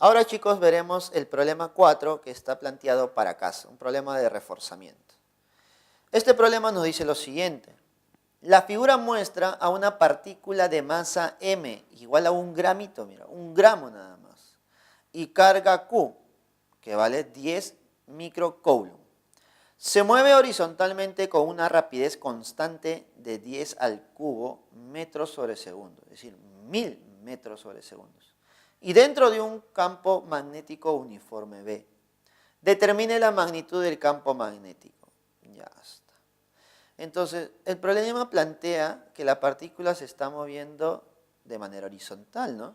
Ahora, chicos, veremos el problema 4 que está planteado para casa, un problema de reforzamiento. Este problema nos dice lo siguiente. La figura muestra a una partícula de masa m igual a un gramito, mira, un gramo nada más, y carga Q, que vale 10 microcoulomb. Se mueve horizontalmente con una rapidez constante de 10 al cubo metros sobre segundo, es decir, 1000 metros sobre segundos. Y dentro de un campo magnético uniforme B. Determine la magnitud del campo magnético. Ya está. Entonces, el problema plantea que la partícula se está moviendo de manera horizontal, ¿no?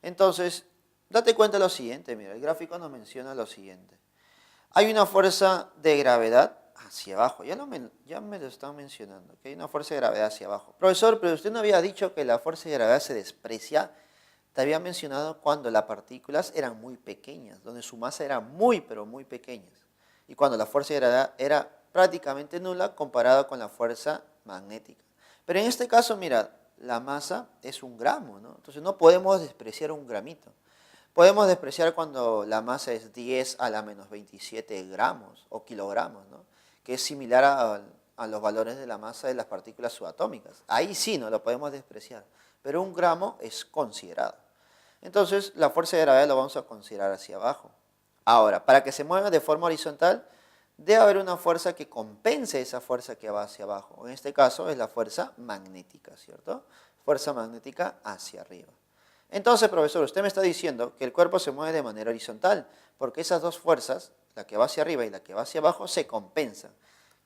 Entonces, date cuenta de lo siguiente, mira, el gráfico nos menciona lo siguiente. Hay una fuerza de gravedad hacia abajo, ya me lo están mencionando, que hay una fuerza de gravedad hacia abajo. Profesor, pero usted no había dicho que la fuerza de gravedad se desprecia. Te había mencionado cuando las partículas eran muy pequeñas, donde su masa era muy, pero muy pequeña. Y cuando la fuerza de gravedad era prácticamente nula comparada con la fuerza magnética. Pero en este caso, mira, la masa es un gramo, ¿no? Entonces no podemos despreciar un gramito. Podemos despreciar cuando la masa es 10 a la menos 27 gramos o kilogramos, ¿no? Que es similar a los valores de la masa de las partículas subatómicas. Ahí sí no lo podemos despreciar, pero un gramo es considerado. Entonces, la fuerza de gravedad lo vamos a considerar hacia abajo. Ahora, para que se mueva de forma horizontal, debe haber una fuerza que compense esa fuerza que va hacia abajo. En este caso es la fuerza magnética, ¿cierto? Fuerza magnética hacia arriba. Entonces, profesor, usted me está diciendo que el cuerpo se mueve de manera horizontal, porque esas dos fuerzas, la que va hacia arriba y la que va hacia abajo, se compensan.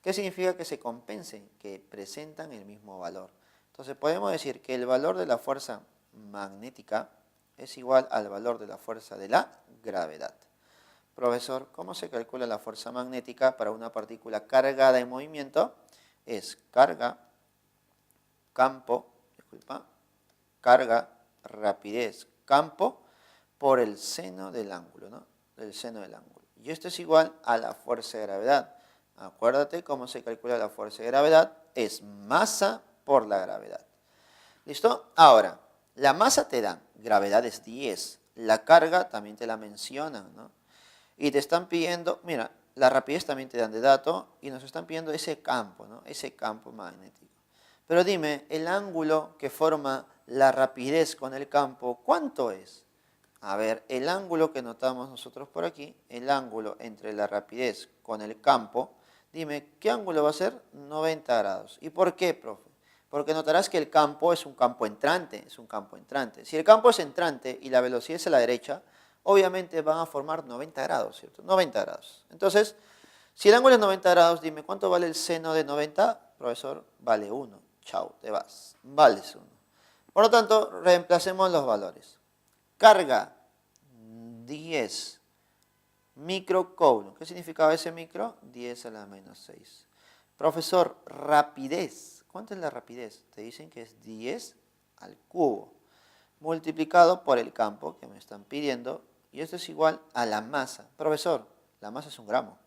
¿Qué significa que se compensen? Que presentan el mismo valor. Entonces, podemos decir que el valor de la fuerza magnética es igual al valor de la fuerza de la gravedad. Profesor, ¿cómo se calcula la fuerza magnética para una partícula cargada en movimiento? Es carga, carga, rapidez, campo, por el seno del ángulo, ¿no? El seno del ángulo. Y esto es igual a la fuerza de gravedad. Acuérdate cómo se calcula la fuerza de gravedad. Es masa por la gravedad. ¿Listo? Ahora, la masa te dan, gravedad es 10, la carga también te la mencionan, ¿no? Y te están pidiendo, mira, la rapidez también te dan de dato y nos están pidiendo ese campo, ¿no? Ese campo magnético. Pero dime, el ángulo que forma la rapidez con el campo, ¿cuánto es? A ver, el ángulo que notamos nosotros por aquí, el ángulo entre la rapidez con el campo, dime, ¿qué ángulo va a ser? 90 grados. ¿Y por qué, profe? Porque notarás que el campo es un campo entrante, Si el campo es entrante y la velocidad es a la derecha, obviamente van a formar 90 grados, ¿cierto? 90 grados. Entonces, si el ángulo es 90 grados, dime, ¿cuánto vale el seno de 90? Profesor, vale 1. Chao, te vas. Vales 1. Por lo tanto, reemplacemos los valores. Carga, 10 microcoulomb. ¿Qué significaba ese micro? 10 a la menos 6. Profesor, rapidez. ¿Cuánto es la rapidez? Te dicen que es 10 al cubo, multiplicado por el campo que me están pidiendo, y esto es igual a la masa. Profesor, la masa es un gramo.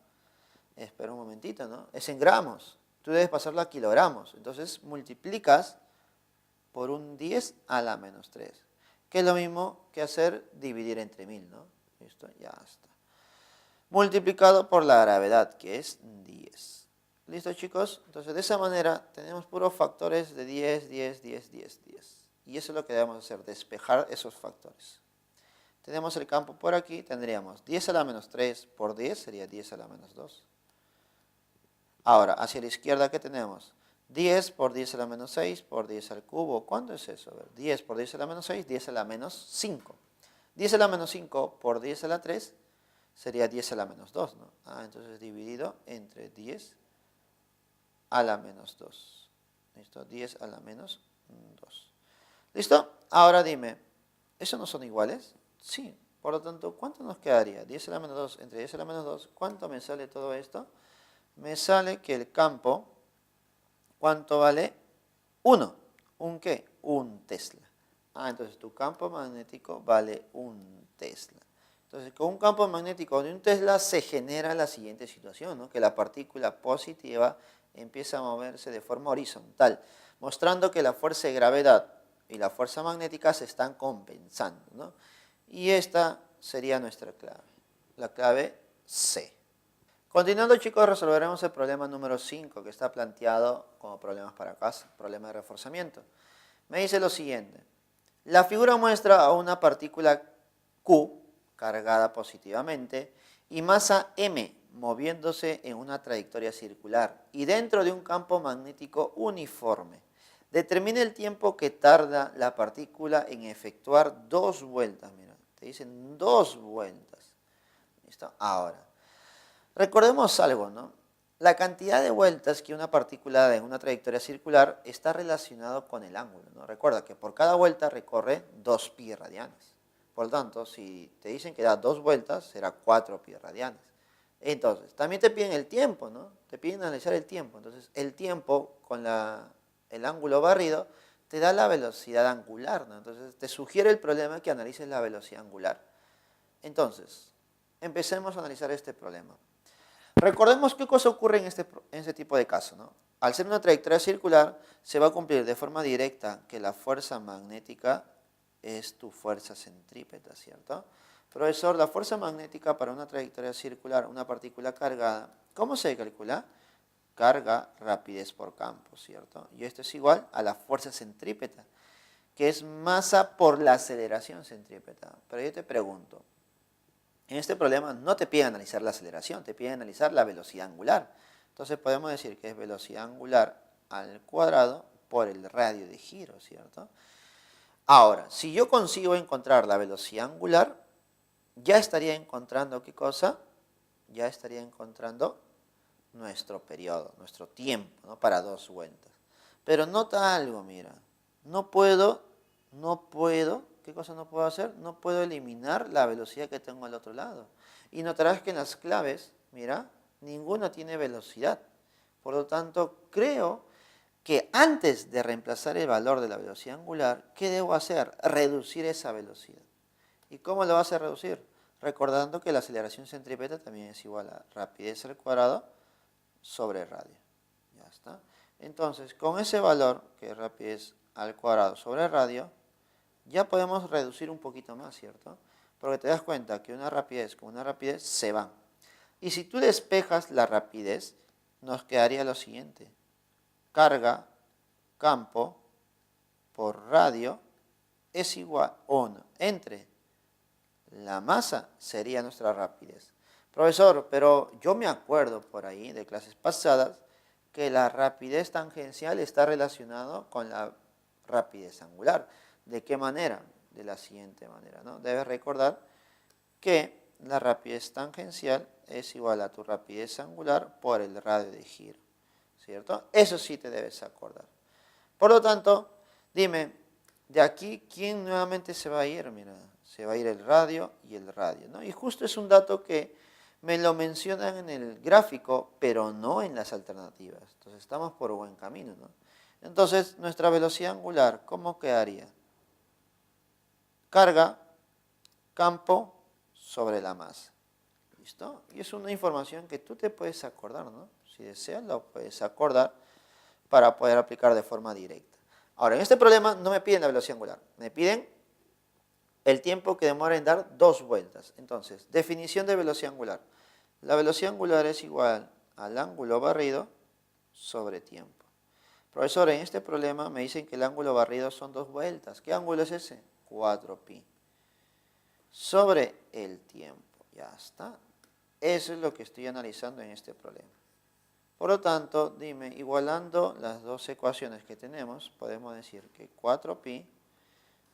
Espera un momentito, ¿no? Es en gramos. Tú debes pasarlo a kilogramos. Entonces multiplicas por un 10 a la menos 3, que es lo mismo que hacer dividir entre 1000, ¿no? Listo, ya está. Multiplicado por la gravedad, que es 10. ¿Listo, chicos? Entonces, de esa manera tenemos puros factores de 10, 10, 10, 10, 10. Y eso es lo que debemos hacer, despejar esos factores. Tenemos el campo por aquí, tendríamos 10 a la menos 3 por 10, sería 10 a la menos 2. Ahora, hacia la izquierda, ¿qué tenemos? 10 por 10 a la menos 6 por 10 al cubo. ¿Cuánto es eso? A ver, 10 por 10 a la menos 6, 10 a la menos 5. 10 a la menos 5 por 10 a la 3 sería 10 a la menos 2, ¿no? Entonces dividido entre 10 a la menos 2. ¿Listo? 10 a la menos 2. ¿Listo? Ahora dime, ¿esos no son iguales? Sí. Por lo tanto, ¿cuánto nos quedaría? 10 a la menos 2 entre 10 a la menos 2. ¿Cuánto me sale todo esto? Me sale que el campo, ¿cuánto vale? 1. ¿Un qué? Un Tesla. Entonces tu campo magnético vale un Tesla. Entonces, con un campo magnético de un Tesla se genera la siguiente situación, ¿no? Que la partícula positiva empieza a moverse de forma horizontal, mostrando que la fuerza de gravedad y la fuerza magnética se están compensando, ¿no? Y esta sería nuestra clave. La clave C. Continuando, chicos, resolveremos el problema número 5 que está planteado como problemas para casa, problema de reforzamiento. Me dice lo siguiente. La figura muestra a una partícula Q cargada positivamente y masa M moviéndose en una trayectoria circular y dentro de un campo magnético uniforme. Determine el tiempo que tarda la partícula en efectuar 2 vueltas. Mira, te dicen 2 vueltas. ¿Listo? Ahora, recordemos algo, ¿no? La cantidad de vueltas que una partícula da en una trayectoria circular está relacionado con el ángulo, ¿no? Recuerda que por cada vuelta recorre 2 pi radianes. Por lo tanto, si te dicen que da 2 vueltas, será 4 pi radianes. Entonces, también te piden el tiempo, ¿no? Te piden analizar el tiempo. Entonces, el tiempo con el ángulo barrido te da la velocidad angular, ¿no? Entonces, te sugiere el problema que analices la velocidad angular. Entonces, empecemos a analizar este problema. Recordemos qué cosa ocurre en este tipo de caso, ¿no? Al ser una trayectoria circular, se va a cumplir de forma directa que la fuerza magnética es tu fuerza centrípeta, ¿cierto? Profesor, la fuerza magnética para una trayectoria circular, una partícula cargada, ¿cómo se calcula? Carga, rapidez por campo, ¿cierto? Y esto es igual a la fuerza centrípeta, que es masa por la aceleración centrípeta. Pero yo te pregunto, en este problema no te piden analizar la aceleración, te piden analizar la velocidad angular. Entonces podemos decir que es velocidad angular al cuadrado por el radio de giro, ¿cierto? Ahora, si yo consigo encontrar la velocidad angular, ya estaría encontrando, ¿qué cosa? Ya estaría encontrando nuestro periodo, nuestro tiempo, ¿no? Para 2 vueltas. Pero nota algo, mira, no puedo, ¿qué cosa no puedo hacer? No puedo eliminar la velocidad que tengo al otro lado. Y notarás que en las claves, mira, ninguna tiene velocidad. Por lo tanto, creo que antes de reemplazar el valor de la velocidad angular, ¿qué debo hacer? Reducir esa velocidad. ¿Y cómo lo vas a reducir? Recordando que la aceleración centrípeta también es igual a rapidez al cuadrado sobre radio. Ya está. Entonces, con ese valor, que es rapidez al cuadrado sobre radio, ya podemos reducir un poquito más, ¿cierto? Porque te das cuenta que una rapidez con una rapidez se van. Y si tú despejas la rapidez, nos quedaría lo siguiente. Carga, campo, por radio, es igual a 1 entre la masa, sería nuestra rapidez. Profesor, pero yo me acuerdo por ahí de clases pasadas que la rapidez tangencial está relacionado con la rapidez angular. ¿De qué manera? De la siguiente manera, ¿no? Debes recordar que la rapidez tangencial es igual a tu rapidez angular por el radio de giro, ¿cierto? Eso sí te debes acordar. Por lo tanto, dime, de aquí, ¿quién nuevamente se va a ir? Mira, se va a ir el radio y el radio, ¿no? Y justo es un dato que me lo mencionan en el gráfico, pero no en las alternativas. Entonces, estamos por buen camino, ¿no? Entonces, nuestra velocidad angular, ¿cómo quedaría? Carga, campo sobre la masa. ¿Listo? Y es una información que tú te puedes acordar, ¿no? Si deseas, lo puedes acordar para poder aplicar de forma directa. Ahora, en este problema no me piden la velocidad angular, me piden el tiempo que demora en dar 2 vueltas. Entonces, definición de velocidad angular. La velocidad angular es igual al ángulo barrido sobre tiempo. Profesor, en este problema me dicen que el ángulo barrido son 2 vueltas. ¿Qué ángulo es ese? 4pi. Sobre el tiempo. Ya está. Eso es lo que estoy analizando en este problema. Por lo tanto, dime, igualando las dos ecuaciones que tenemos, podemos decir que 4pi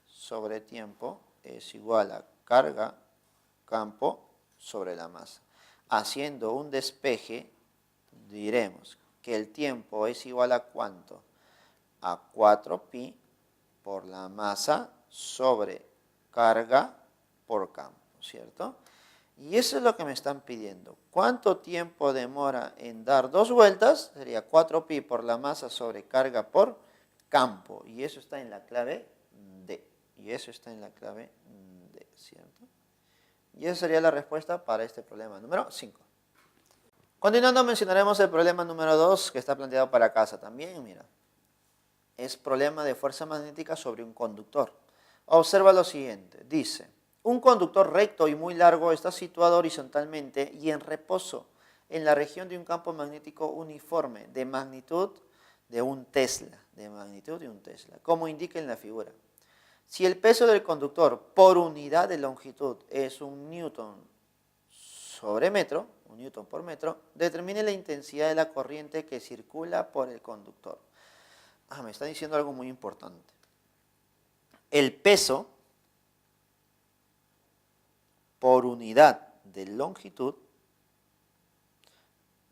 sobre tiempo es igual a carga, campo, sobre la masa. Haciendo un despeje, diremos que el tiempo es igual a ¿cuánto? A 4pi por la masa sobre carga por campo, ¿cierto? Y eso es lo que me están pidiendo. ¿Cuánto tiempo demora en dar 2 vueltas? Sería 4pi por la masa sobre carga por campo. Y eso está en la clave D. Y eso está en la clave D, ¿cierto? Y esa sería la respuesta para este problema número 5. Continuando, mencionaremos el problema número 2 que está planteado para casa también, mira. Es problema de fuerza magnética sobre un conductor. Observa lo siguiente. Dice, Un conductor recto y muy largo está situado horizontalmente y en reposo en la región de un campo magnético uniforme de magnitud de un Tesla, como indica en la figura. Si el peso del conductor por unidad de longitud es un newton sobre metro, un newton por metro, determine la intensidad de la corriente que circula por el conductor. Me está diciendo algo muy importante. El peso por unidad de longitud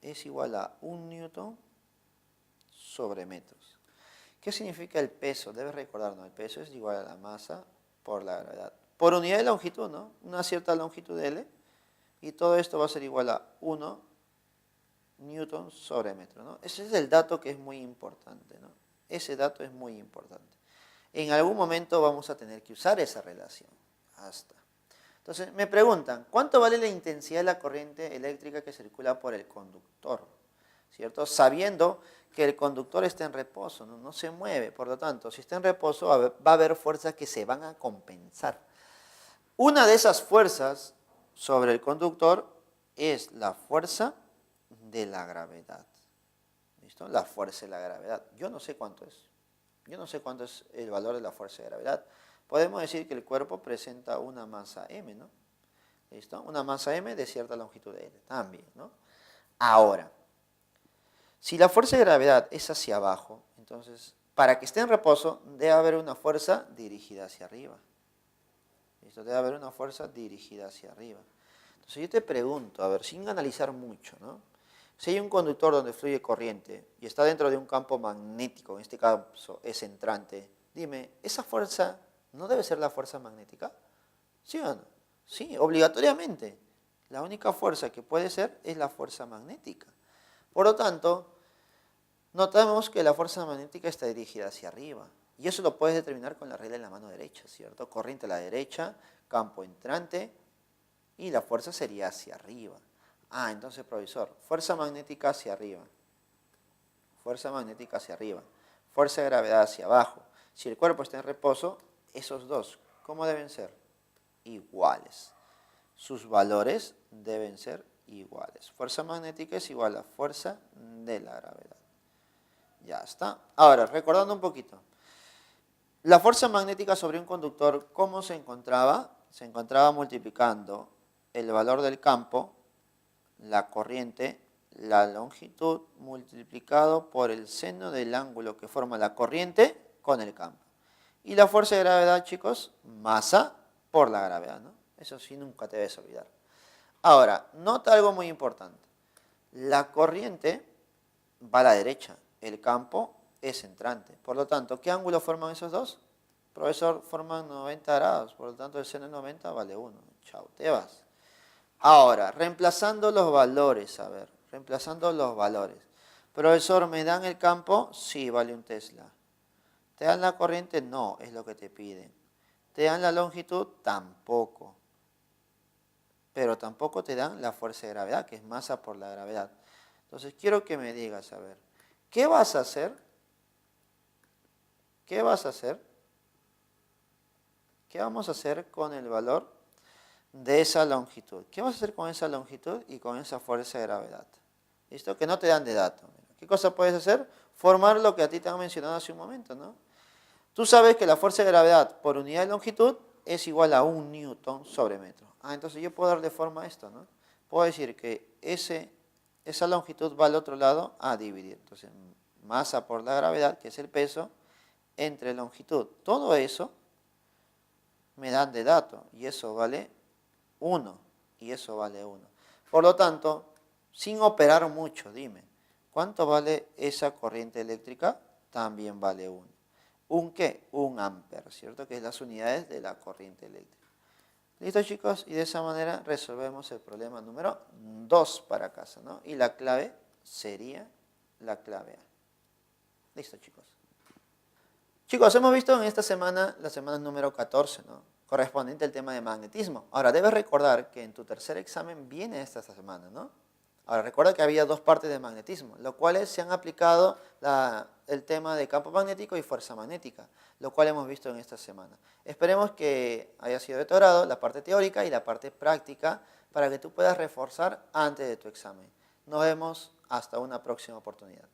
es igual a 1 newton sobre metros. ¿Qué significa el peso? Debes recordarnos, el peso es igual a la masa por la gravedad. Por unidad de longitud, ¿no? Una cierta longitud L, y todo esto va a ser igual a 1 newton sobre metro, ¿no? Ese es el dato que es muy importante, ¿no? Ese dato es muy importante. En algún momento vamos a tener que usar esa relación. Entonces, me preguntan, ¿cuánto vale la intensidad de la corriente eléctrica que circula por el conductor? ¿Cierto? Sabiendo que el conductor está en reposo, no se mueve. Por lo tanto, si está en reposo, va a haber fuerzas que se van a compensar. Una de esas fuerzas sobre el conductor es la fuerza de la gravedad. ¿Listo? La fuerza de la gravedad. Yo no sé cuánto es. Yo no sé cuánto es el valor de la fuerza de gravedad. Podemos decir que el cuerpo presenta una masa m, ¿no? ¿Listo? Una masa m de cierta longitud L también, ¿no? Ahora, si la fuerza de gravedad es hacia abajo, entonces, para que esté en reposo, debe haber una fuerza dirigida hacia arriba. ¿Listo? Debe haber una fuerza dirigida hacia arriba. Entonces yo te pregunto, a ver, sin analizar mucho, ¿no? Si hay un conductor donde fluye corriente y está dentro de un campo magnético, en este caso es entrante, dime, ¿esa fuerza no debe ser la fuerza magnética? ¿Sí o no? Sí, obligatoriamente. La única fuerza que puede ser es la fuerza magnética. Por lo tanto, notamos que la fuerza magnética está dirigida hacia arriba. Y eso lo puedes determinar con la regla de la mano derecha, ¿cierto? Corriente a la derecha, campo entrante, y la fuerza sería hacia arriba. Entonces, profesor, fuerza magnética hacia arriba. Fuerza magnética hacia arriba. Fuerza de gravedad hacia abajo. Si el cuerpo está en reposo, esos dos, ¿cómo deben ser? Iguales. Sus valores deben ser iguales. Fuerza magnética es igual a fuerza de la gravedad. Ya está. Ahora, recordando un poquito. La fuerza magnética sobre un conductor, ¿cómo se encontraba? Se encontraba multiplicando el valor del campo, la corriente, la longitud, multiplicado por el seno del ángulo que forma la corriente con el campo. Y la fuerza de gravedad, chicos, masa por la gravedad, ¿no? Eso sí, nunca te debes olvidar. Ahora, nota algo muy importante. La corriente va a la derecha, el campo es entrante. Por lo tanto, ¿qué ángulo forman esos dos? Profesor, forman 90 grados, por lo tanto el seno de 90 vale 1. Chao, te vas. Ahora, reemplazando los valores, reemplazando los valores. Profesor, ¿me dan el campo? Sí, vale un Tesla. ¿Te dan la corriente? No, es lo que te piden. ¿Te dan la longitud? Tampoco. Pero tampoco te dan la fuerza de gravedad, que es masa por la gravedad. Entonces, quiero que me digas, ¿qué vas a hacer? ¿Qué vas a hacer? ¿Qué vamos a hacer con el valor de esa longitud? ¿Qué vas a hacer con esa longitud y con esa fuerza de gravedad? ¿Listo? Que no te dan de dato. ¿Qué cosa puedes hacer? Formar lo que a ti te han mencionado hace un momento, ¿no? Tú sabes que la fuerza de gravedad por unidad de longitud es igual a 1 newton sobre metro. Entonces yo puedo darle forma a esto, ¿no? Puedo decir que esa longitud va al otro lado a dividir. Entonces, masa por la gravedad, que es el peso, entre longitud. Todo eso me dan de dato y eso vale 1 y eso vale 1. Por lo tanto, sin operar mucho, dime, ¿cuánto vale esa corriente eléctrica? También vale 1. ¿Un qué? 1 amper, ¿cierto? Que es las unidades de la corriente eléctrica. ¿Listo, chicos? Y de esa manera resolvemos el problema número 2 para casa, ¿no? Y la clave sería la clave A. ¿Listo, chicos? Chicos, hemos visto en esta semana, la semana número 14, ¿no? Correspondiente al tema de magnetismo. Ahora, debes recordar que en tu tercer examen viene esta semana, ¿no? Ahora, recuerda que había dos partes de magnetismo, los cuales se han aplicado el tema de campo magnético y fuerza magnética, lo cual hemos visto en esta semana. Esperemos que haya sido de tu agrado la parte teórica y la parte práctica para que tú puedas reforzar antes de tu examen. Nos vemos hasta una próxima oportunidad.